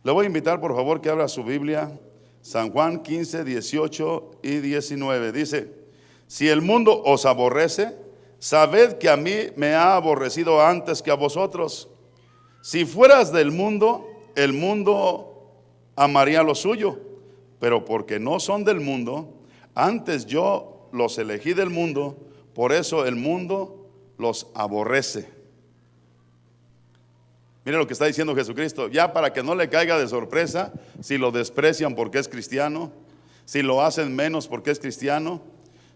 Le voy a invitar por favor que abra su Biblia, San Juan 15, 18 y 19. Dice: si el mundo os aborrece, sabed que a mí me ha aborrecido antes que a vosotros. Si fueras del mundo, el mundo amaría lo suyo, pero porque no son del mundo, antes yo los elegí del mundo, por eso el mundo los aborrece. Mire lo que está diciendo Jesucristo, ya para que no le caiga de sorpresa si lo desprecian porque es cristiano, si lo hacen menos porque es cristiano,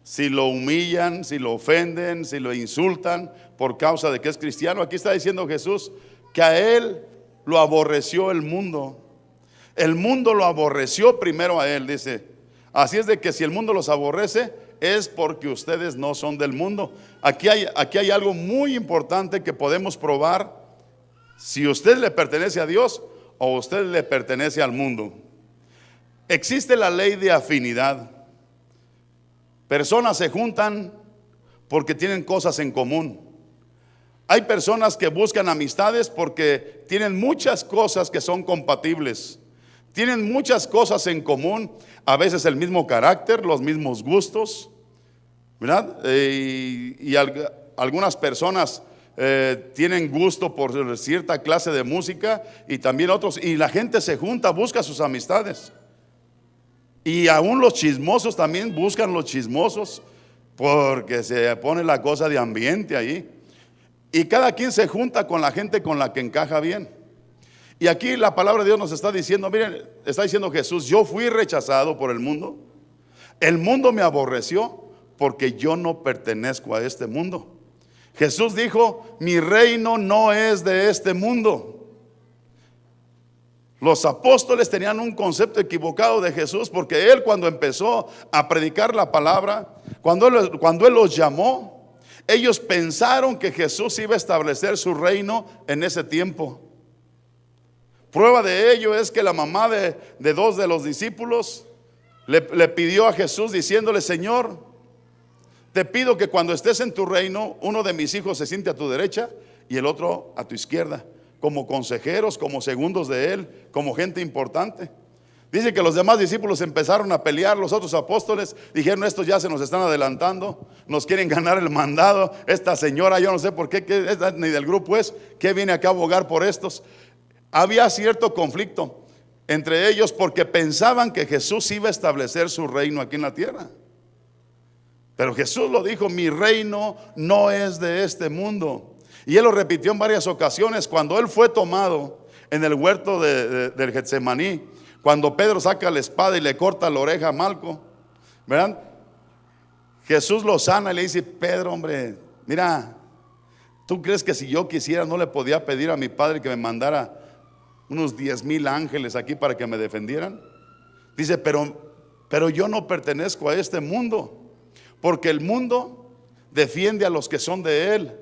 si lo humillan, si lo ofenden, si lo insultan por causa de que es cristiano. Aquí está diciendo Jesús que a él lo aborreció el mundo. El mundo lo aborreció primero a él, dice. Así es de que si el mundo los aborrece, es porque ustedes no son del mundo. Aquí hay algo muy importante que podemos probar si usted le pertenece a Dios o usted le pertenece al mundo. Existe la ley de afinidad. Personas se juntan porque tienen cosas en común. Hay personas que buscan amistades porque tienen muchas cosas que son compatibles. Tienen muchas cosas en común, a veces el mismo carácter, los mismos gustos, ¿verdad? Algunas personas tienen gusto por cierta clase de música y también otros, y la gente se junta, busca sus amistades. Y aún los chismosos también buscan los chismosos, porque se pone la cosa de ambiente ahí. Y cada quien se junta con la gente con la que encaja bien. Y aquí la palabra de Dios nos está diciendo, miren, está diciendo Jesús: yo fui rechazado por el mundo me aborreció porque yo no pertenezco a este mundo. Jesús dijo: mi reino no es de este mundo. Los apóstoles tenían un concepto equivocado de Jesús, porque él, cuando empezó a predicar la palabra, cuando él los llamó, ellos pensaron que Jesús iba a establecer su reino en ese tiempo. Prueba de ello es que la mamá de dos de los discípulos le pidió a Jesús diciéndole: Señor, te pido que cuando estés en tu reino, uno de mis hijos se siente a tu derecha y el otro a tu izquierda, como consejeros, como segundos de él, como gente importante. Dice que los demás discípulos empezaron a pelear. Los otros apóstoles dijeron: estos ya se nos están adelantando, nos quieren ganar el mandado. Esta señora, yo no sé por qué ni del grupo es, que viene acá a abogar por estos. Había cierto conflicto entre ellos porque pensaban que Jesús iba a establecer su reino aquí en la tierra. Pero Jesús lo dijo: mi reino no es de este mundo. Y él lo repitió en varias ocasiones. Cuando él fue tomado en el huerto del Getsemaní, cuando Pedro saca la espada y le corta la oreja a Malco, ¿verdad? Jesús lo sana y le dice: Pedro, hombre, mira, ¿tú crees que si yo quisiera no le podía pedir a mi padre que me mandara unos 10,000 ángeles aquí para que me defendieran? Dice: pero yo no pertenezco a este mundo, porque el mundo defiende a los que son de él.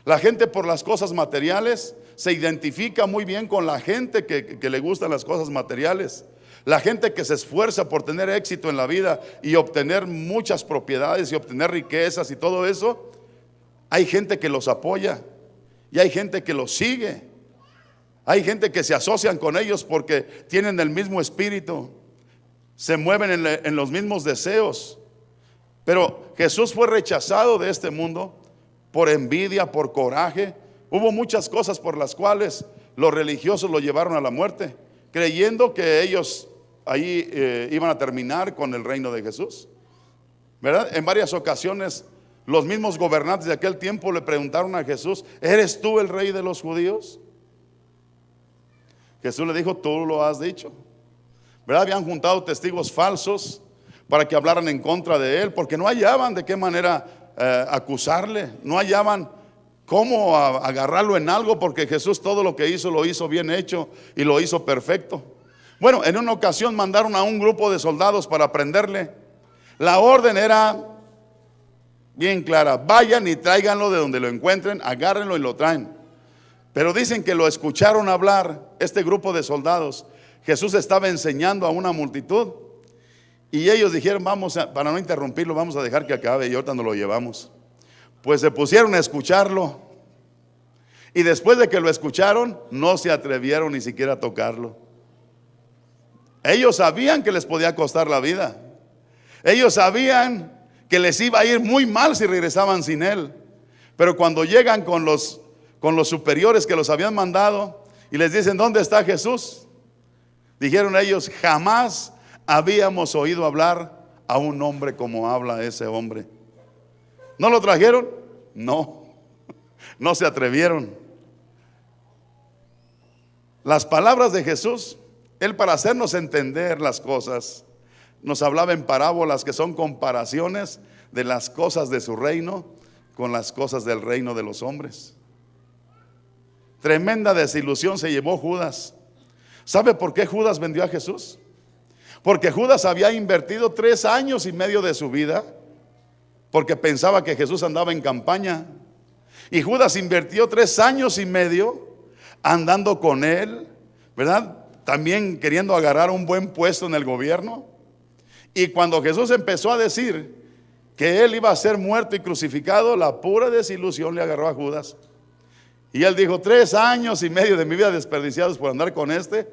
La gente, por las cosas materiales, se identifica muy bien con la gente que le gustan las cosas materiales. La gente que se esfuerza por tener éxito en la vida y obtener muchas propiedades y obtener riquezas y todo eso, hay gente que los apoya y hay gente que los sigue. Hay gente que se asocian con ellos porque tienen el mismo espíritu, se mueven en los mismos deseos. Pero Jesús fue rechazado de este mundo por envidia, por coraje. Hubo muchas cosas por las cuales los religiosos lo llevaron a la muerte, creyendo que ellos ahí iban a terminar con el reino de Jesús, ¿verdad? En varias ocasiones los mismos gobernantes de aquel tiempo le preguntaron a Jesús: ¿eres tú el rey de los judíos? Jesús le dijo: tú lo has dicho, ¿verdad? Habían juntado testigos falsos para que hablaran en contra de él, porque no hallaban de qué manera acusarle, no hallaban cómo agarrarlo en algo, porque Jesús todo lo que hizo, lo hizo bien hecho y lo hizo perfecto. Bueno, en una ocasión mandaron a un grupo de soldados para prenderle. La orden era bien clara: vayan y tráiganlo de donde lo encuentren, agárrenlo y lo traen. Pero dicen que lo escucharon hablar este grupo de soldados. Jesús estaba enseñando a una multitud y ellos dijeron: para no interrumpirlo, vamos a dejar que acabe y ahorita nos lo llevamos. Pues se pusieron a escucharlo, y después de que lo escucharon, no se atrevieron ni siquiera a tocarlo. Ellos sabían que les podía costar la vida. Ellos sabían que les iba a ir muy mal si regresaban sin él. Pero cuando llegan con los superiores que los habían mandado y les dicen: ¿dónde está Jesús? Dijeron ellos: jamás habíamos oído hablar a un hombre como habla ese hombre. ¿No lo trajeron? No, no se atrevieron. Las palabras de Jesús, él, para hacernos entender las cosas, nos hablaba en parábolas, que son comparaciones de las cosas de su reino con las cosas del reino de los hombres. Tremenda desilusión se llevó Judas. ¿Sabe por qué Judas vendió a Jesús? Porque Judas había invertido 3 años y medio de su vida, porque pensaba que Jesús andaba en campaña. Y Judas invirtió 3 años y medio andando con él, ¿verdad? También queriendo agarrar un buen puesto en el gobierno. Y cuando Jesús empezó a decir que él iba a ser muerto y crucificado, la pura desilusión le agarró a Judas. Y él dijo: 3 años y medio de mi vida desperdiciados por andar con este.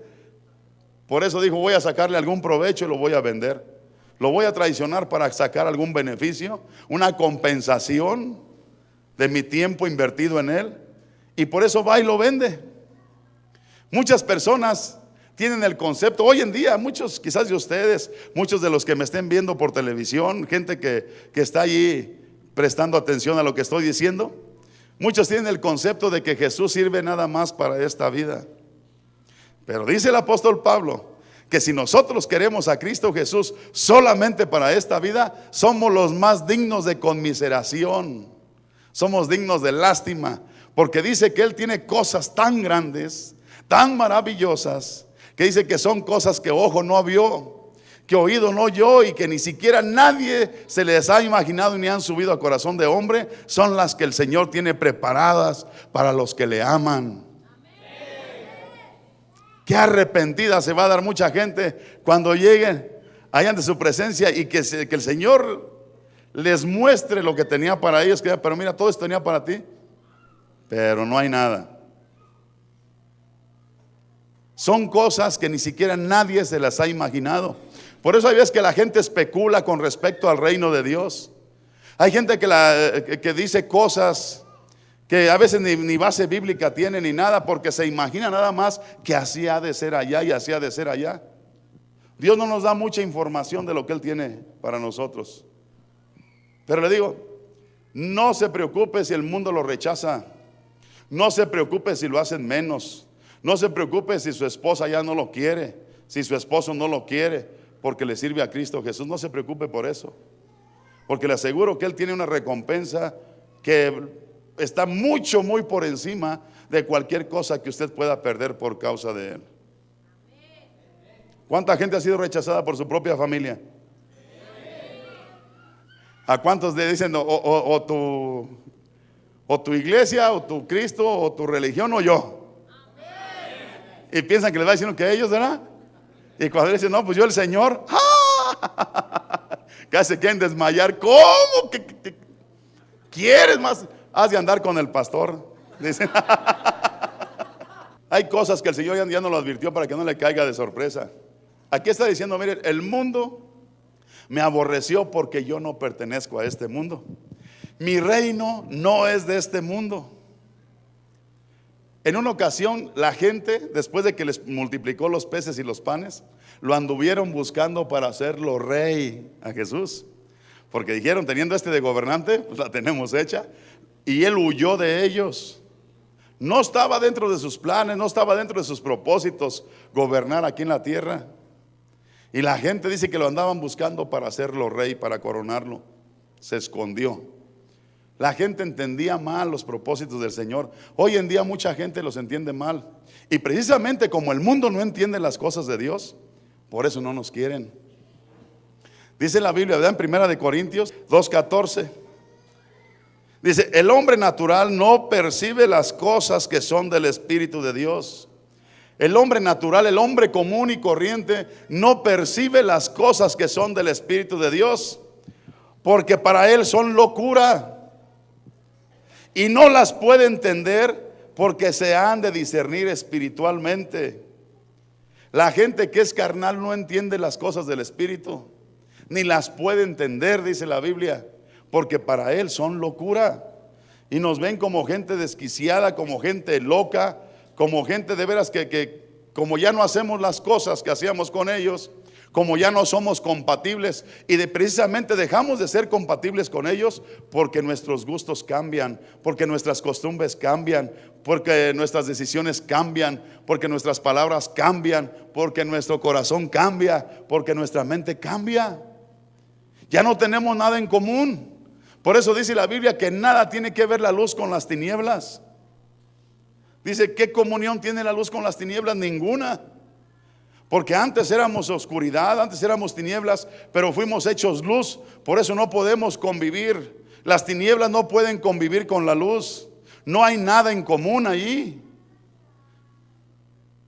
Por eso dijo: voy a sacarle algún provecho y lo voy a vender. Lo voy a traicionar para sacar algún beneficio, una compensación de mi tiempo invertido en él. Y por eso va y lo vende. Muchas personas tienen el concepto, hoy en día, muchos quizás de ustedes, muchos de los que me estén viendo por televisión, gente que está allí prestando atención a lo que estoy diciendo, muchos tienen el concepto de que Jesús sirve nada más para esta vida. Pero dice el apóstol Pablo que si nosotros queremos a Cristo Jesús solamente para esta vida, somos los más dignos de conmiseración, somos dignos de lástima, porque dice que Él tiene cosas tan grandes, tan maravillosas, que dice que son cosas que ojo no vio, que oído no oyó, y que ni siquiera nadie se les ha imaginado ni han subido a corazón de hombre. Son las que el Señor tiene preparadas para los que le aman. Qué arrepentida se va a dar mucha gente cuando lleguen allá ante su presencia y que el Señor les muestre lo que tenía para ellos. Pero mira, todo esto tenía para ti, pero no hay nada. Son cosas que ni siquiera nadie se las ha imaginado. Por eso hay veces que la gente especula con respecto al reino de Dios. Hay gente que dice cosas que a veces ni base bíblica tiene ni nada, porque se imagina nada más que así ha de ser allá y así ha de ser allá. Dios no nos da mucha información de lo que Él tiene para nosotros. Pero le digo, no se preocupe si el mundo lo rechaza. No se preocupe si lo hacen menos. No se preocupe si su esposa ya no lo quiere, si su esposo no lo quiere, porque le sirve a Cristo Jesús. No se preocupe por eso, porque le aseguro que Él tiene una recompensa que está muy por encima de cualquier cosa que usted pueda perder por causa de Él. ¿Cuánta gente ha sido rechazada por su propia familia? ¿A cuántos le dicen o tu iglesia, o tu Cristo, o tu religión, o yo? Y piensan que les va a decir que ellos, ¿verdad? Y cuando dicen: no, pues yo el Señor, casi quieren desmayar. ¿Cómo que quieres más? Has de andar con el pastor, dicen. Hay cosas que el Señor ya nos lo advirtió para que no le caiga de sorpresa. Aquí está diciendo: miren, el mundo me aborreció porque yo no pertenezco a este mundo. Mi reino no es de este mundo. En una ocasión, la gente, después de que les multiplicó los peces y los panes, lo anduvieron buscando para hacerlo rey a Jesús. Porque dijeron: teniendo este de gobernante, pues la tenemos hecha. Y Él huyó de ellos. No estaba dentro de sus planes, no estaba dentro de sus propósitos gobernar aquí en la tierra. Y la gente dice que lo andaban buscando para hacerlo rey, para coronarlo. Se escondió. La gente entendía mal los propósitos del Señor. Hoy en día mucha gente los entiende mal. Y precisamente como el mundo no entiende las cosas de Dios, por eso no nos quieren. Dice la Biblia, ¿verdad? En 1 Corintios 2:14. Dice: el hombre natural no percibe las cosas que son del Espíritu de Dios. El hombre natural, el hombre común y corriente, no percibe las cosas que son del Espíritu de Dios, porque para él son locura. Y no las puede entender porque se han de discernir espiritualmente. La gente que es carnal no entiende las cosas del Espíritu, ni las puede entender, dice la Biblia, porque para él son locura. Y nos ven como gente desquiciada, como gente loca, como gente de veras que como ya no hacemos las cosas que hacíamos con ellos, como ya no somos compatibles, y precisamente dejamos de ser compatibles con ellos porque nuestros gustos cambian, porque nuestras costumbres cambian, porque nuestras decisiones cambian, porque nuestras palabras cambian, porque nuestro corazón cambia, porque nuestra mente cambia. Ya no tenemos nada en común. Por eso dice la Biblia que nada tiene que ver la luz con las tinieblas. Dice, ¿qué comunión tiene la luz con las tinieblas? Ninguna. Porque antes éramos oscuridad, antes éramos tinieblas, pero fuimos hechos luz. Por eso no podemos convivir. Las tinieblas no pueden convivir con la luz. No hay nada en común allí.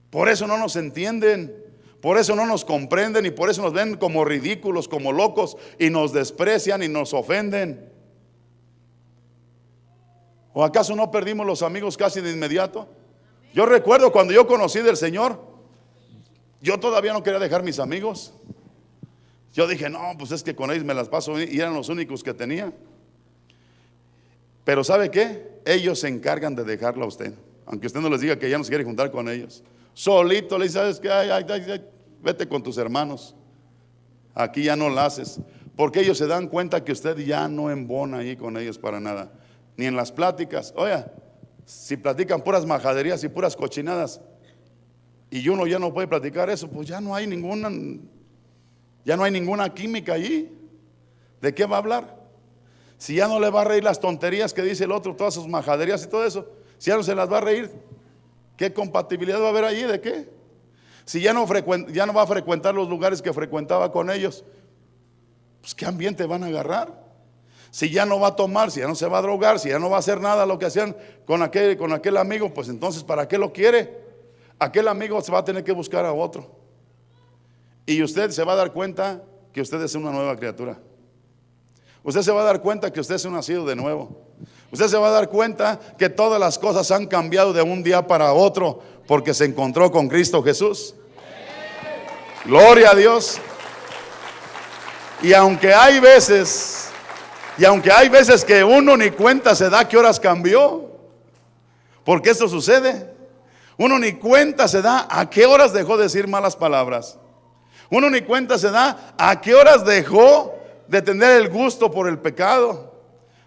Por eso no nos entienden. Por eso no nos comprenden y por eso nos ven como ridículos, como locos, y nos desprecian y nos ofenden. ¿O acaso no perdimos los amigos casi de inmediato? Yo recuerdo cuando yo conocí del Señor, yo todavía no quería dejar mis amigos. Yo dije, no, pues es que con ellos me las paso y eran los únicos que tenía. Pero ¿sabe qué? Ellos se encargan de dejarlo a usted, aunque usted no les diga que ya no se quiere juntar con ellos. Solito le dice, ¿sabes qué? Vete con tus hermanos. Aquí ya no la haces. Porque ellos se dan cuenta que usted ya no embona ahí con ellos para nada. Ni en las pláticas. Oye, si platican puras majaderías y puras cochinadas, y uno ya no puede platicar eso, pues ya no hay ninguna química allí. ¿De qué va a hablar? Si ya no le va a reír las tonterías que dice el otro, todas sus majaderías y todo eso, si ya no se las va a reír, ¿qué compatibilidad va a haber allí? ¿De qué? Si ya no va a frecuentar los lugares que frecuentaba con ellos, pues ¿qué ambiente van a agarrar? Si ya no va a tomar, si ya no se va a drogar, si ya no va a hacer nada lo que hacían con aquel amigo, pues entonces ¿para qué lo quiere? Aquel amigo se va a tener que buscar a otro. Y usted se va a dar cuenta que usted es una nueva criatura. Usted se va a dar cuenta que usted es un nacido de nuevo. Usted se va a dar cuenta que todas las cosas han cambiado de un día para otro porque se encontró con Cristo Jesús. Gloria a Dios. Y aunque hay veces que uno ni cuenta se da qué horas cambió, porque esto sucede. Uno ni cuenta se da a qué horas dejó de decir malas palabras. Uno ni cuenta se da a qué horas dejó de tener el gusto por el pecado.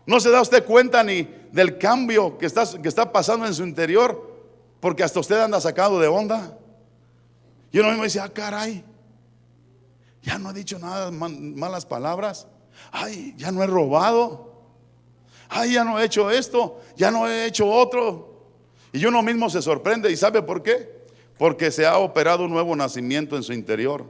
No se da usted cuenta ni del cambio que está pasando en su interior, porque hasta usted anda sacado de onda. Y uno mismo dice, caray, ya no he dicho nada, malas palabras. Ay, ya no he robado. Ay, ya no he hecho esto, ya no he hecho otro. Y uno mismo se sorprende. ¿Y sabe por qué? Porque se ha operado un nuevo nacimiento en su interior.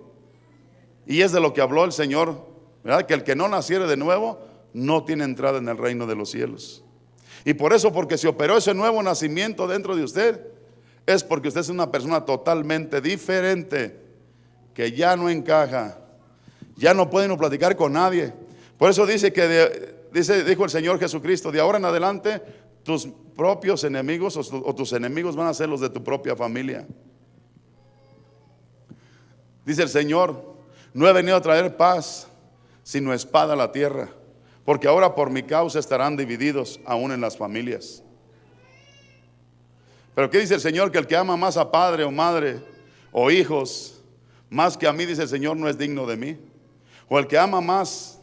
Y es de lo que habló el Señor, ¿verdad? Que el que no naciere de nuevo no tiene entrada en el reino de los cielos. Y por eso, porque se operó ese nuevo nacimiento dentro de usted, es porque usted es una persona totalmente diferente, que ya no encaja, ya no puede platicar con nadie. Por eso dice dijo el Señor Jesucristo, de ahora en adelante tus propios enemigos o tus enemigos van a ser los de tu propia familia. Dice el Señor, no he venido a traer paz, sino espada a la tierra, porque ahora por mi causa estarán divididos aún en las familias. Pero ¿qué dice el Señor? Que el que ama más a padre o madre o hijos más que a mí, dice el Señor, no es digno de mí. O el que ama más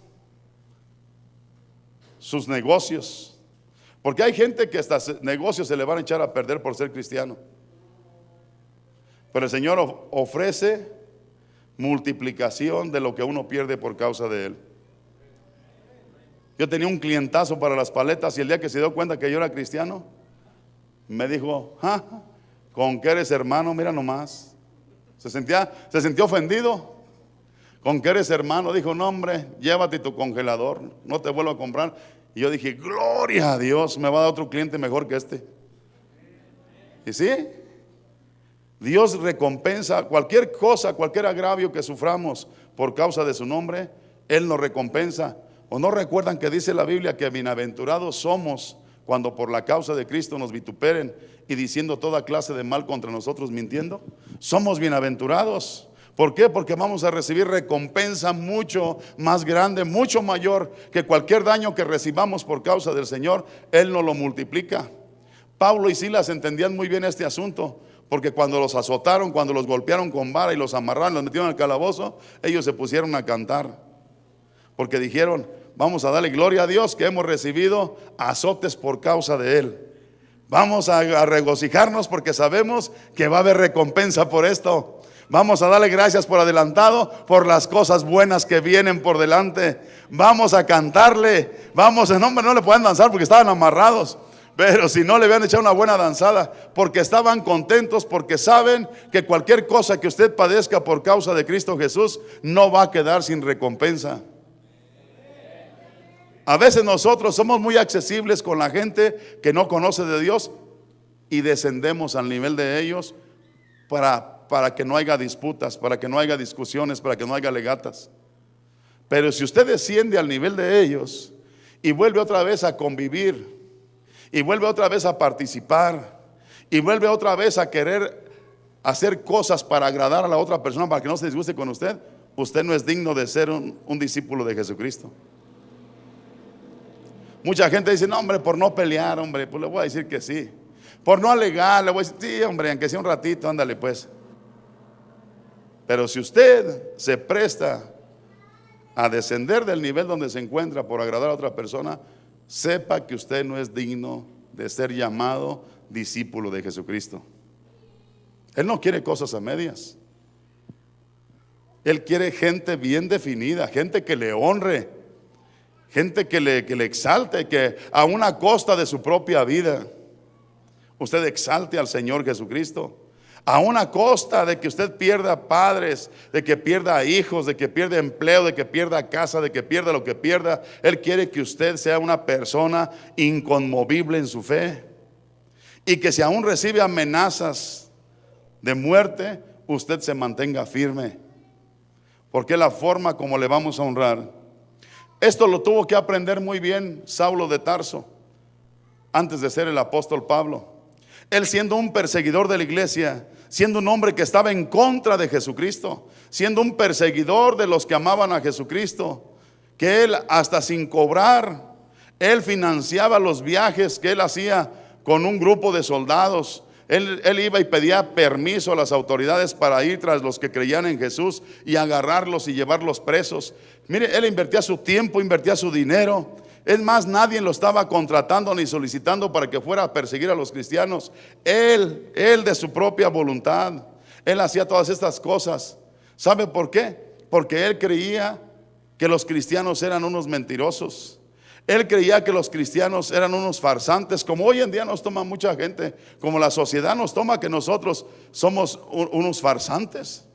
sus negocios, porque hay gente que hasta negocios se le van a echar a perder por ser cristiano. Pero el Señor ofrece multiplicación de lo que uno pierde por causa de Él. Yo tenía un clientazo para las paletas y el día que se dio cuenta que yo era cristiano, me dijo, ¿con qué eres hermano? Mira nomás. Se sintió ofendido. ¿Con qué eres hermano? Dijo, no hombre, llévate tu congelador, no te vuelvo a comprar. Y yo dije, gloria a Dios, me va a dar otro cliente mejor que este. ¿Y sí? Dios recompensa cualquier cosa, cualquier agravio que suframos por causa de su nombre, Él nos recompensa. ¿O no recuerdan que dice la Biblia que bienaventurados somos cuando por la causa de Cristo nos vituperen y diciendo toda clase de mal contra nosotros mintiendo? Somos bienaventurados. ¿Por qué? Porque vamos a recibir recompensa mucho más grande, mucho mayor que cualquier daño que recibamos por causa del Señor. Él nos lo multiplica. Pablo y Silas entendían muy bien este asunto, porque cuando los azotaron, cuando los golpearon con vara y los amarraron, los metieron al calabozo, ellos se pusieron a cantar, porque dijeron: vamos a darle gloria a Dios que hemos recibido azotes por causa de Él. Vamos a regocijarnos porque sabemos que va a haber recompensa por esto. Vamos a darle gracias por adelantado por las cosas buenas que vienen por delante. Vamos a cantarle. Vamos, en hombre, no le pueden danzar porque estaban amarrados, pero si no, le habían echado una buena danzada, porque estaban contentos, porque saben que cualquier cosa que usted padezca por causa de Cristo Jesús no va a quedar sin recompensa. A veces nosotros somos muy accesibles con la gente que no conoce de Dios y descendemos al nivel de ellos para que no haya disputas, para que no haya discusiones, para que no haya legatas. Pero si usted desciende al nivel de ellos y vuelve otra vez a convivir, y vuelve otra vez a participar, y vuelve otra vez a querer hacer cosas para agradar a la otra persona, para que no se disguste con usted, usted no es digno de ser un discípulo de Jesucristo. Mucha gente dice: no, hombre, por no pelear, hombre, pues le voy a decir que sí. Por no alegar, le voy a decir: sí, hombre, aunque sea un ratito, ándale pues. Pero si usted se presta a descender del nivel donde se encuentra por agradar a otra persona, sepa que usted no es digno de ser llamado discípulo de Jesucristo. Él no quiere cosas a medias. Él quiere gente bien definida, gente que le honre, gente que le exalte, que a una costa de su propia vida usted exalte al Señor Jesucristo. A una costa de que usted pierda padres, de que pierda hijos, de que pierda empleo, de que pierda casa, de que pierda lo que pierda. Él quiere que usted sea una persona inconmovible en su fe, y que si aún recibe amenazas de muerte, usted se mantenga firme, porque es la forma como le vamos a honrar. Esto lo tuvo que aprender muy bien Saulo de Tarso antes de ser el apóstol Pablo. Él, siendo un perseguidor de la iglesia, siendo un hombre que estaba en contra de Jesucristo, siendo un perseguidor de los que amaban a Jesucristo, que él, hasta sin cobrar, él financiaba los viajes que él hacía con un grupo de soldados. Él iba y pedía permiso a las autoridades para ir tras los que creían en Jesús y agarrarlos y llevarlos presos. Mire, él invertía su tiempo, invertía su dinero. Es más, nadie lo estaba contratando ni solicitando para que fuera a perseguir a los cristianos. Él de su propia voluntad, él hacía todas estas cosas. ¿Sabe por qué? Porque él creía que los cristianos eran unos mentirosos. Él creía que los cristianos eran unos farsantes, como hoy en día nos toma mucha gente, como la sociedad nos toma que nosotros somos unos farsantes,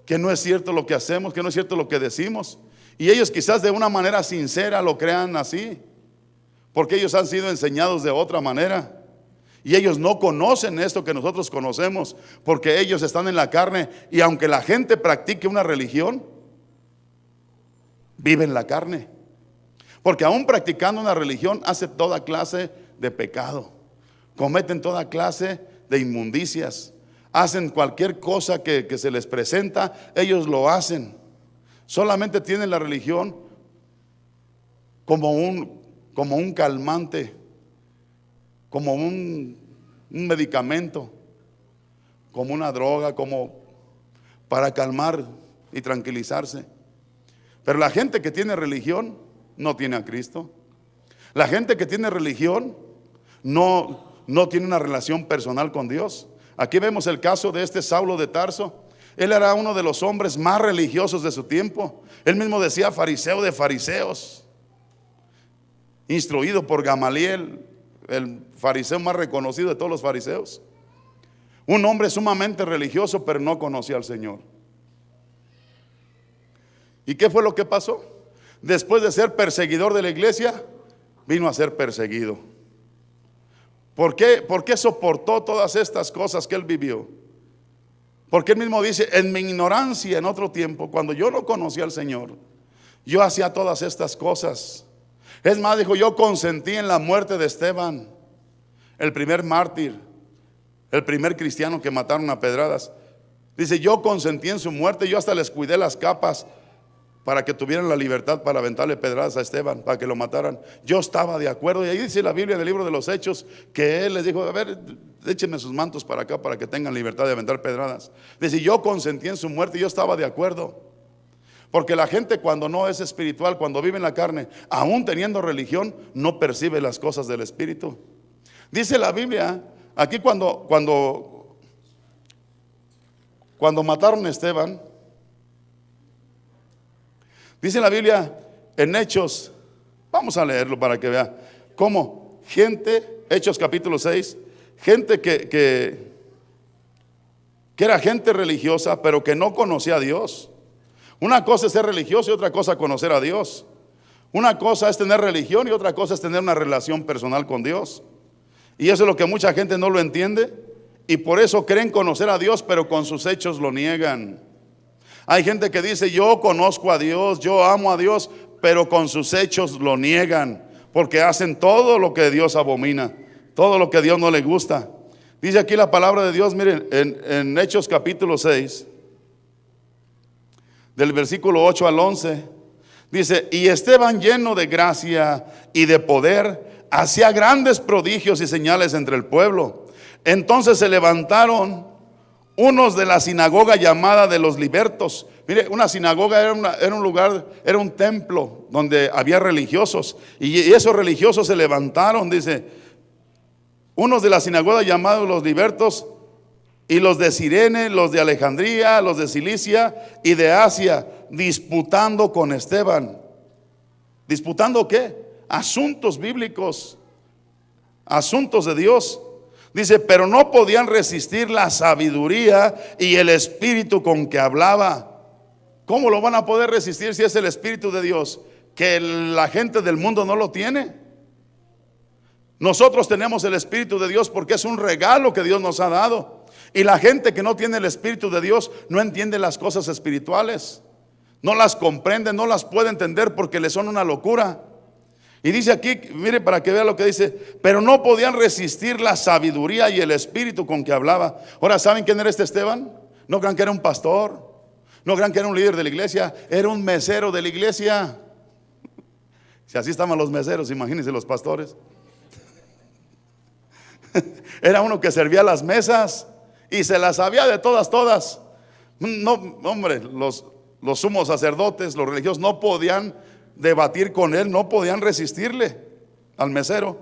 que no es cierto lo que hacemos, que no es cierto lo que decimos. Y ellos quizás de una manera sincera lo crean así, porque ellos han sido enseñados de otra manera. Y ellos no conocen esto que nosotros conocemos, porque ellos están en la carne. Y aunque la gente practique una religión, vive en la carne. Porque aún practicando una religión, hace toda clase de pecado, cometen toda clase de inmundicias, hacen cualquier cosa que se les presenta, ellos lo hacen. Solamente tienen la religión como un calmante, como un medicamento, como una droga, como para calmar y tranquilizarse. Pero la gente que tiene religión no tiene a Cristo. La gente que tiene religión no tiene una relación personal con Dios. Aquí vemos el caso de este Saulo de Tarso. Él era uno de los hombres más religiosos de su tiempo. Él mismo decía fariseo de fariseos, instruido por Gamaliel, el fariseo más reconocido de todos los fariseos. Un hombre sumamente religioso, pero no conocía al Señor. ¿Y qué fue lo que pasó? Después de ser perseguidor de la iglesia, vino a ser perseguido. ¿Por qué soportó todas estas cosas que él vivió? Porque él mismo dice: en mi ignorancia en otro tiempo, cuando yo no conocía al Señor, yo hacía todas estas cosas. Es más, dijo, yo consentí en la muerte de Esteban, el primer mártir, el primer cristiano que mataron a pedradas. Dice, yo consentí en su muerte, yo hasta les cuidé las capas para que tuvieran la libertad para aventarle pedradas a Esteban, para que lo mataran. Yo estaba de acuerdo. Y ahí dice la Biblia en el libro de los Hechos que él les dijo, a ver, échenme sus mantos para acá para que tengan libertad de aventar pedradas. Dice, yo consentí en su muerte y yo estaba de acuerdo. Porque la gente cuando no es espiritual, cuando vive en la carne, aún teniendo religión, no percibe las cosas del Espíritu. Dice la Biblia, aquí cuando mataron a Esteban, dice la Biblia en Hechos, vamos a leerlo para que vea cómo gente, Hechos capítulo 6, gente que era gente religiosa, pero que no conocía a Dios. Una cosa es ser religioso y otra cosa conocer a Dios. Una cosa es tener religión y otra cosa es tener una relación personal con Dios. Y eso es lo que mucha gente no lo entiende, y por eso creen conocer a Dios, pero con sus hechos lo niegan. Hay gente que dice, yo conozco a Dios, yo amo a Dios, pero con sus hechos lo niegan, porque hacen todo lo que Dios abomina, todo lo que Dios no le gusta. Dice aquí la palabra de Dios, miren, en Hechos capítulo 6, del versículo 8 al 11, dice, y Esteban, lleno de gracia y de poder, hacía grandes prodigios y señales entre el pueblo. Entonces se levantaron unos de la sinagoga llamada de los libertos. Mire, una sinagoga era un lugar, era un templo donde había religiosos, y esos religiosos se levantaron, dice, unos de la sinagoga llamados los libertos, y los de Cirene, los de Alejandría, los de Cilicia y de Asia, disputando con Esteban. ¿Disputando qué? Asuntos bíblicos, asuntos de Dios. Dice, pero no podían resistir la sabiduría y el espíritu con que hablaba. ¿Cómo lo van a poder resistir si es el Espíritu de Dios? Que la gente del mundo no lo tiene. Nosotros tenemos el Espíritu de Dios porque es un regalo que Dios nos ha dado. Y la gente que no tiene el Espíritu de Dios no entiende las cosas espirituales, no las comprende, no las puede entender porque le son una locura. Y dice aquí, mire para que vea lo que dice, pero no podían resistir la sabiduría y el espíritu con que hablaba. Ahora, ¿saben quién era este Esteban? No crean que era un pastor, no crean que era un líder de la iglesia, era un mesero de la iglesia. Si así estaban los meseros, imagínense los pastores. Era uno que servía las mesas y se las sabía de todas. No, hombre, los sumos sacerdotes, los religiosos no podían debatir con él, no podían resistirle al mesero.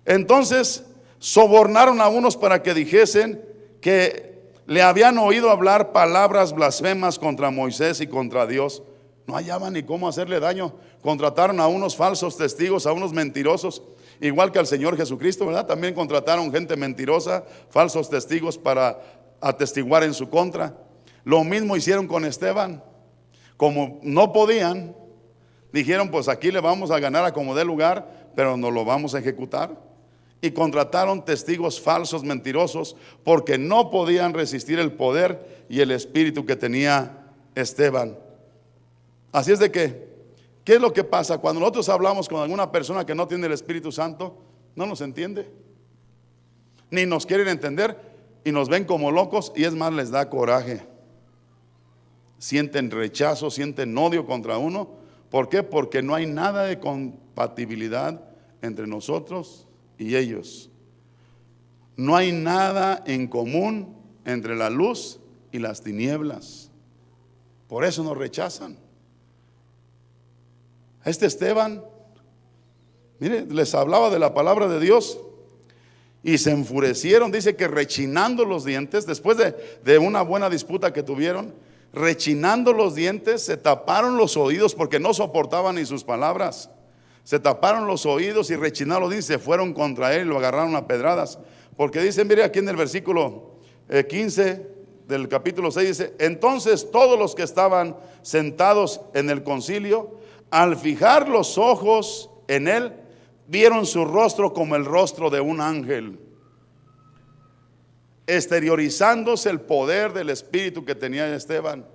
Entonces sobornaron a unos para que dijesen que le habían oído hablar palabras blasfemas contra Moisés y contra Dios. No hallaban ni cómo hacerle daño. Contrataron a unos falsos testigos, a unos mentirosos, igual que al Señor Jesucristo, ¿verdad? También contrataron gente mentirosa, falsos testigos para atestiguar en su contra. Lo mismo hicieron con Esteban. Como no podían, dijeron, pues aquí le vamos a ganar a como dé lugar, pero no lo vamos a ejecutar. Y contrataron testigos falsos, mentirosos, porque no podían resistir el poder y el espíritu que tenía Esteban. Así es de que, ¿qué es lo que pasa? Cuando nosotros hablamos con alguna persona que no tiene el Espíritu Santo, no nos entiende, ni nos quieren entender, y nos ven como locos, y es más, les da coraje. Sienten rechazo, sienten odio contra uno. ¿Por qué? Porque no hay nada de compatibilidad entre nosotros y ellos. No hay nada en común entre la luz y las tinieblas. Por eso nos rechazan. Este Esteban, mire, les hablaba de la palabra de Dios y se enfurecieron. Dice que rechinando los dientes, después de una buena disputa que tuvieron, rechinando los dientes, se taparon los oídos porque no soportaban ni sus palabras. Se taparon los oídos y rechinaron los dientes, se fueron contra él y lo agarraron a pedradas. Porque dice, mire aquí en el versículo 15 del capítulo 6, dice, entonces todos los que estaban sentados en el concilio, al fijar los ojos en él, vieron su rostro como el rostro de un ángel, exteriorizándose el poder del espíritu que tenía Esteban.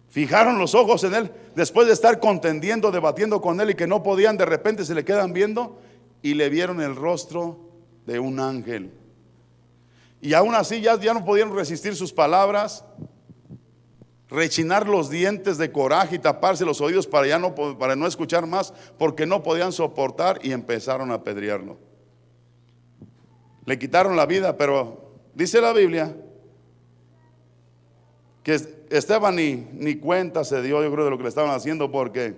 Fijaron los ojos en él después de estar contendiendo, debatiendo con él y que no podían, de repente se le quedan viendo y le vieron el rostro de un ángel. Y aún así ya no podían resistir sus palabras, rechinar los dientes de coraje y taparse los oídos para no escuchar más, porque no podían soportar, y empezaron a apedrearlo. Le quitaron la vida, pero dice la Biblia que Esteban ni cuenta se dio, yo creo, de lo que le estaban haciendo, porque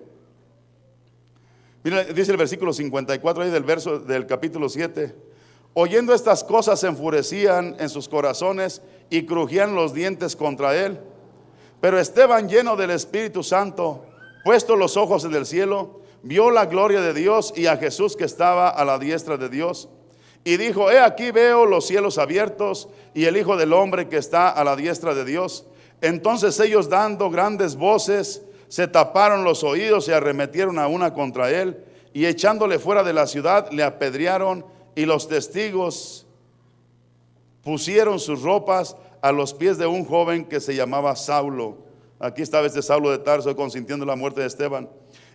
mira, dice el versículo 54 ahí del capítulo 7: oyendo estas cosas se enfurecían en sus corazones y crujían los dientes contra él. Pero Esteban, lleno del Espíritu Santo, puesto los ojos en el cielo, vio la gloria de Dios y a Jesús que estaba a la diestra de Dios, y dijo: he aquí veo los cielos abiertos y el Hijo del Hombre que está a la diestra de Dios. Entonces ellos, dando grandes voces, se taparon los oídos y arremetieron a una contra él, y echándole fuera de la ciudad le apedrearon, y los testigos pusieron sus ropas a los pies de un joven que se llamaba Saulo. Aquí estaba este Saulo de Tarso consintiendo la muerte de Esteban.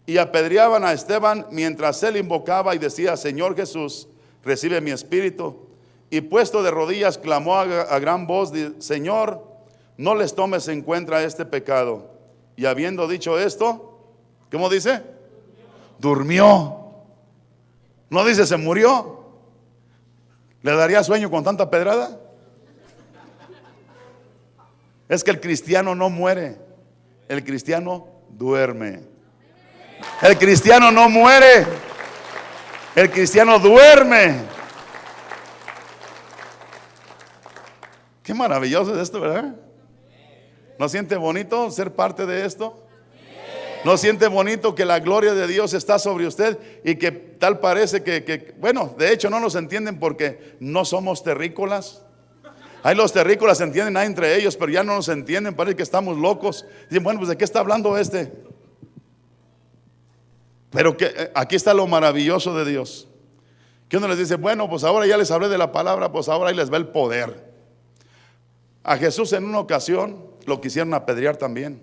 Y apedreaban a Esteban mientras él invocaba y decía: Señor Jesús, recibe mi espíritu. Y puesto de rodillas clamó a gran voz: Señor, no les tomes en cuenta este pecado. Y habiendo dicho esto, ¿cómo dice? Durmió. No dice se murió. ¿Le daría sueño con tanta pedrada? Es que el cristiano no muere, el cristiano duerme. El cristiano no muere, el cristiano duerme. Qué maravilloso es esto, ¿verdad? ¿No siente bonito ser parte de esto? ¿No siente bonito que la gloria de Dios está sobre usted y que tal parece bueno, de hecho no nos entienden porque no somos terrícolas? Ahí los terrícolas se entienden ahí entre ellos, pero ya no nos entienden, parece que estamos locos. Dicen: bueno, pues ¿de qué está hablando este? Pero que aquí está lo maravilloso de Dios, que uno les dice: bueno, pues ahora ya les hablé de la palabra, pues ahora ahí les va el poder. A Jesús en una ocasión lo quisieron apedrear también.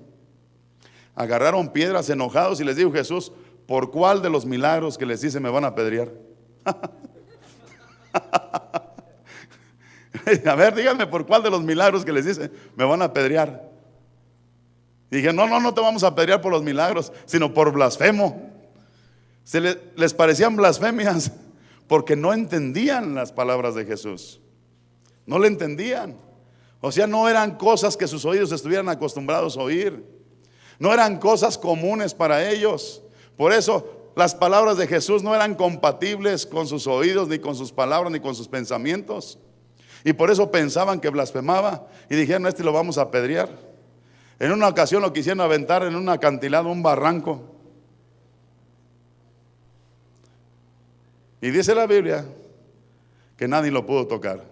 Agarraron piedras enojados y les dijo Jesús: ¿por cuál de los milagros que les hice me van a apedrear? A ver, díganme, ¿por cuál de los milagros que les hice me van a apedrear? Y dije: no te vamos a apedrear por los milagros, sino por blasfemo. Les parecían blasfemias porque no entendían las palabras de Jesús. No le entendían. O sea, no eran cosas que sus oídos estuvieran acostumbrados a oír. No eran cosas comunes para ellos. Por eso las palabras de Jesús no eran compatibles con sus oídos, ni con sus palabras, ni con sus pensamientos. Y por eso pensaban que blasfemaba y dijeron: este lo vamos a apedrear. En una ocasión lo quisieron aventar en un acantilado, un barranco. Y dice la Biblia que nadie lo pudo tocar.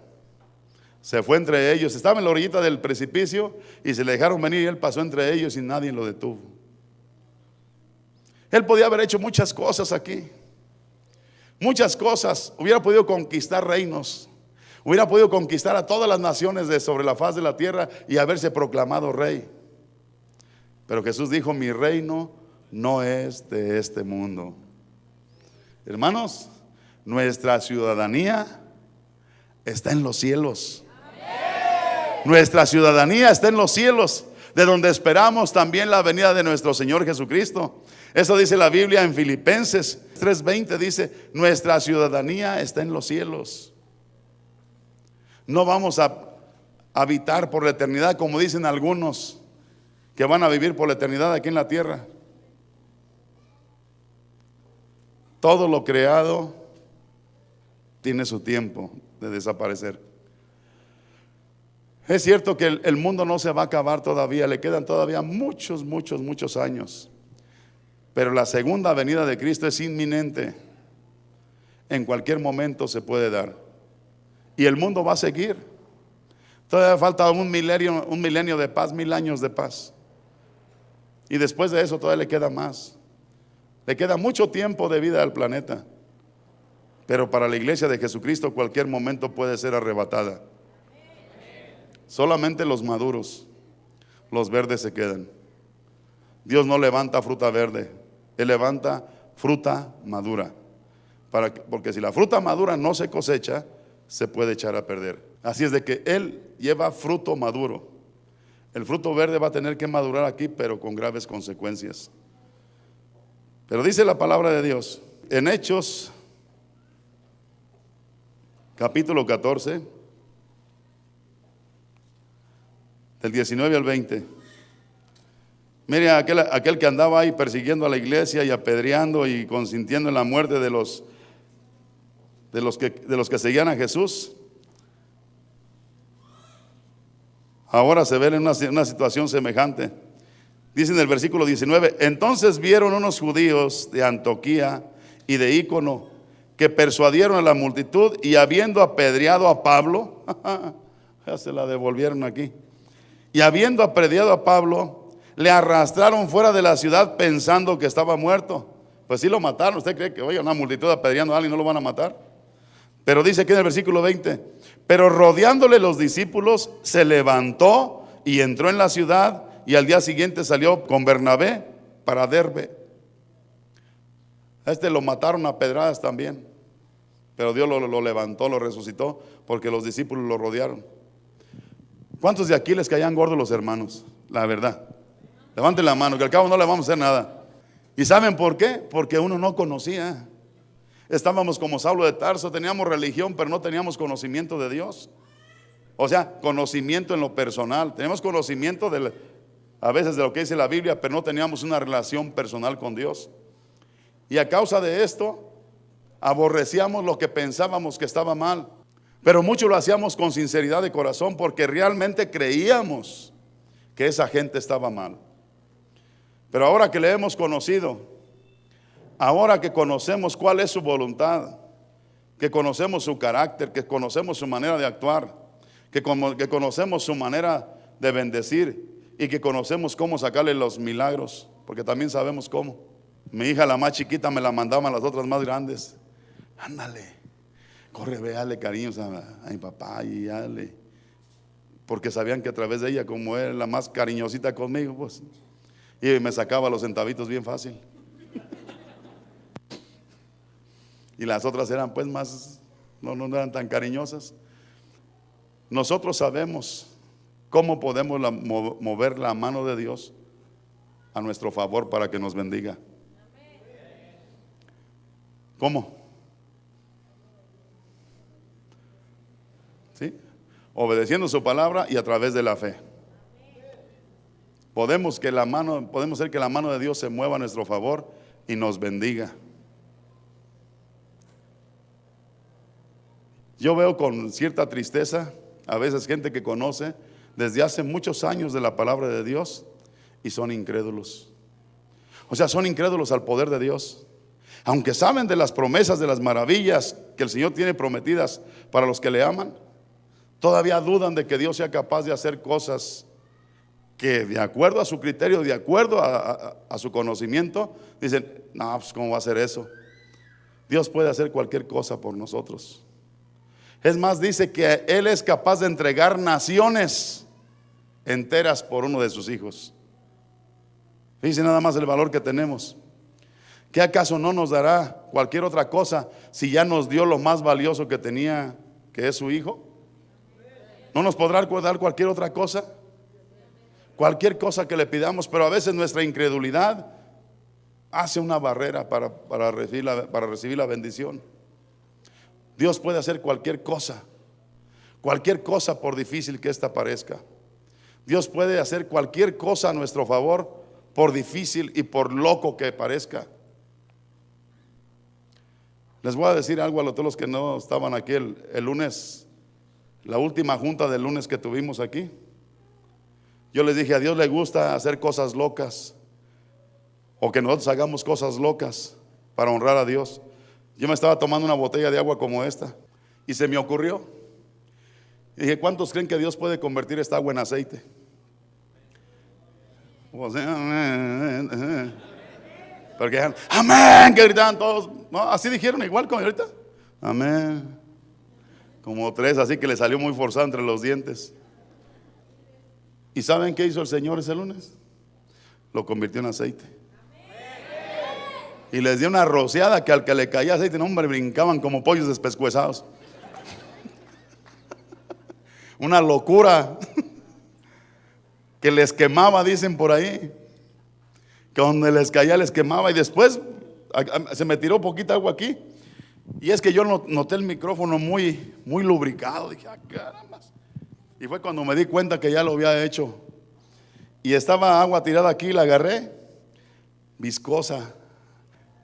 Se fue entre ellos, estaba en la orillita del precipicio y se le dejaron venir, y él pasó entre ellos y nadie lo detuvo. Él podía haber hecho muchas cosas aquí, muchas cosas. Hubiera podido conquistar reinos, hubiera podido conquistar a todas las naciones sobre la faz de la tierra y haberse proclamado rey. Pero Jesús dijo: mi reino no es de este mundo. Hermanos, nuestra ciudadanía está en los cielos. Nuestra ciudadanía está en los cielos, de donde esperamos también la venida de nuestro Señor Jesucristo. Eso dice la Biblia en Filipenses 3:20, dice: nuestra ciudadanía está en los cielos. No vamos a habitar por la eternidad como dicen algunos, que van a vivir por la eternidad aquí en la tierra. Todo lo creado tiene su tiempo de desaparecer. Es cierto que el mundo no se va a acabar todavía, le quedan todavía muchos años. Pero la segunda venida de Cristo es inminente. En cualquier momento se puede dar. Y el mundo va a seguir. Todavía falta un milenio de paz, 1000 años de paz. Y después de eso todavía le queda más. Le queda mucho tiempo de vida al planeta. Pero para la iglesia de Jesucristo cualquier momento puede ser arrebatada. Solamente los maduros, los verdes se quedan. Dios no levanta fruta verde, Él levanta fruta madura. Porque si la fruta madura no se cosecha, se puede echar a perder. Así es de que Él lleva fruto maduro. El fruto verde va a tener que madurar aquí, pero con graves consecuencias. Pero dice la palabra de Dios en Hechos capítulo 14, del 19 al 20. Mire, aquel que andaba ahí persiguiendo a la iglesia y apedreando y consintiendo en la muerte de los que seguían a Jesús, ahora se ve en una situación semejante. Dice en el versículo 19: entonces vieron unos judíos de Antioquía y de Ícono que persuadieron a la multitud, y habiendo apedreado a Pablo, ya se la devolvieron aquí, y habiendo apedreado a Pablo, le arrastraron fuera de la ciudad pensando que estaba muerto. Pues sí lo mataron. ¿Usted cree que, oye, una multitud apedreando a alguien no lo van a matar? Pero dice aquí en el versículo 20: pero rodeándole los discípulos, se levantó y entró en la ciudad, y al día siguiente salió con Bernabé para Derbe. A este lo mataron a pedradas también, pero Dios lo levantó, lo resucitó, porque los discípulos lo rodearon. ¿Cuántos de aquí les caían gordos los hermanos? La verdad, levanten la mano, que al cabo no le vamos a hacer nada. ¿Y saben por qué? Porque uno no conocía. Estábamos como Saulo de Tarso, teníamos religión, pero no teníamos conocimiento de Dios. O sea, conocimiento en lo personal. Teníamos conocimiento a veces de lo que dice la Biblia, pero no teníamos una relación personal con Dios. Y a causa de esto, aborrecíamos lo que pensábamos que estaba mal. Pero mucho lo hacíamos con sinceridad de corazón, porque realmente creíamos que esa gente estaba mal. Pero ahora que le hemos conocido, ahora que conocemos cuál es su voluntad, que conocemos su carácter, que conocemos su manera de actuar, que conocemos su manera de bendecir, y que conocemos cómo sacarle los milagros, porque también sabemos cómo. Mi hija, la más chiquita, me la mandaban las otras más grandes. Ándale, corre, véale cariños a mi papá y dale. Porque sabían que a través de ella, como era la más cariñosita conmigo, pues, y me sacaba los centavitos bien fácil. Y las otras eran pues más, no eran tan cariñosas. Nosotros sabemos cómo podemos mover la mano de Dios a nuestro favor para que nos bendiga. ¿Cómo? ¿Sí? Obedeciendo su palabra y a través de la fe. Podemos hacer que la mano de Dios se mueva a nuestro favor y nos bendiga. Yo veo con cierta tristeza a veces gente que conoce desde hace muchos años de la palabra de Dios y son incrédulos. O sea, son incrédulos al poder de Dios. Aunque saben de las promesas, de las maravillas que el Señor tiene prometidas para los que le aman, todavía dudan de que Dios sea capaz de hacer cosas que, de acuerdo a su criterio, de acuerdo a su conocimiento, dicen: no, pues ¿cómo va a hacer eso? Dios puede hacer cualquier cosa por nosotros. Es más, dice que Él es capaz de entregar naciones enteras por uno de sus hijos. Fíjense nada más el valor que tenemos. ¿Qué acaso no nos dará cualquier otra cosa si ya nos dio lo más valioso que tenía, que es su hijo? ¿No nos podrá dar cualquier otra cosa? Cualquier cosa que le pidamos, pero a veces nuestra incredulidad hace una barrera para recibir la bendición. Dios puede hacer cualquier cosa por difícil que ésta parezca. Dios puede hacer cualquier cosa a nuestro favor, por difícil y por loco que parezca. Les voy a decir algo a todos los que no estaban aquí el lunes, la última junta del lunes que tuvimos aquí. Yo les dije: a Dios le gusta hacer cosas locas, o que nosotros hagamos cosas locas para honrar a Dios. Yo me estaba tomando una botella de agua como esta y se me ocurrió. Y dije: ¿cuántos creen que Dios puede convertir esta agua en aceite? O sea, porque dijeron amén, que gritaban todos. No, así dijeron igual como ahorita. Amén. Como tres, así que le salió muy forzado entre los dientes. ¿Y saben qué hizo el Señor ese lunes? lo convirtió en aceite. Y les dio una rociada que al que le caía aceite, no hombre, brincaban como pollos despescuezados. Una locura que les quemaba, dicen por ahí. Que donde les caía les quemaba. Y después se me tiró poquita agua aquí. Y es que yo noté el micrófono muy lubricado. Dije, caramba. Y fue cuando me di cuenta que ya lo había hecho. Y estaba agua tirada aquí, la agarré, viscosa,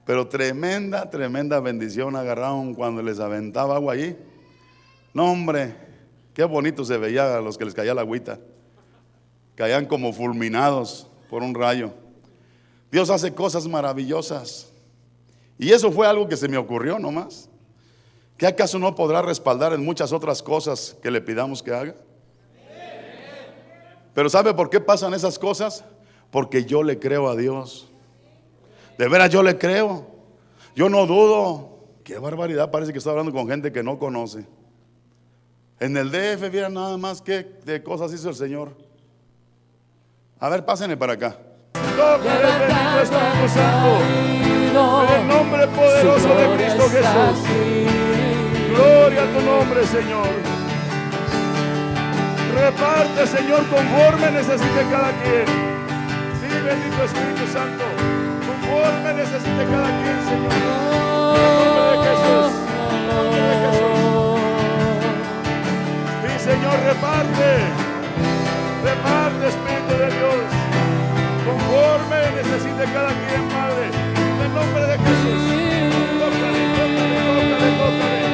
pero tremenda bendición agarraron cuando les aventaba agua allí. No hombre, qué bonito se veía a los que les caía la agüita. Caían como fulminados por un rayo. Dios hace cosas maravillosas. Y eso fue algo que se me ocurrió nomás. ¿Qué acaso no podrá respaldar en muchas otras cosas que le pidamos que haga? Pero ¿sabe por qué pasan esas cosas? Porque yo le creo a Dios. De veras yo le creo. Yo no dudo. Qué barbaridad, parece que estoy hablando con gente que no conoce. En el DF, mira nada más qué de cosas hizo el Señor. A ver, pásenle para acá. Tócale, bendito Espíritu Santo. En el nombre poderoso de Cristo Jesús. Gloria a tu nombre, Señor. Reparte, Señor, conforme necesite cada quien. Sí, bendito Espíritu Santo. Conforme necesite cada quien, Señor. En el nombre de Jesús. En el nombre de Jesús. Sí, Señor, reparte. Reparte, Espíritu de Dios. Conforme necesite cada quien, Padre. En el nombre de Jesús. Tócale, tócale, tócale, tócale.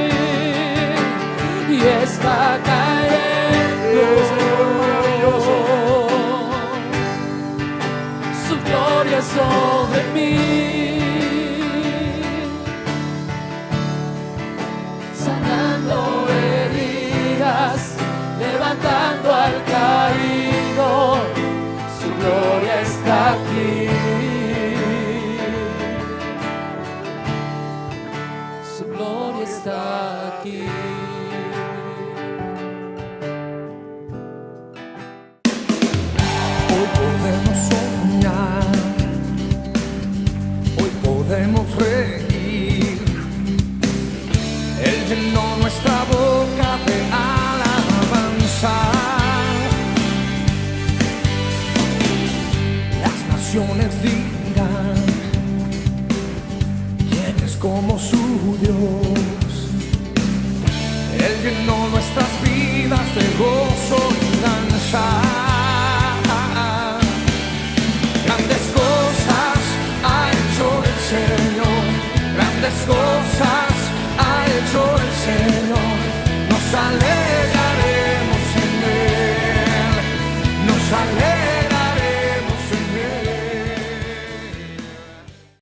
Y está cayendo. Señor maravilloso, su gloria sobre mí, sanando heridas, levantando al caído, su gloria está aquí, su gloria está aquí. Podemos reír, Él llenó nuestra boca de alabanza. Las naciones dirán quién es como su Dios. Él llenó nuestras vidas de gozo y danza.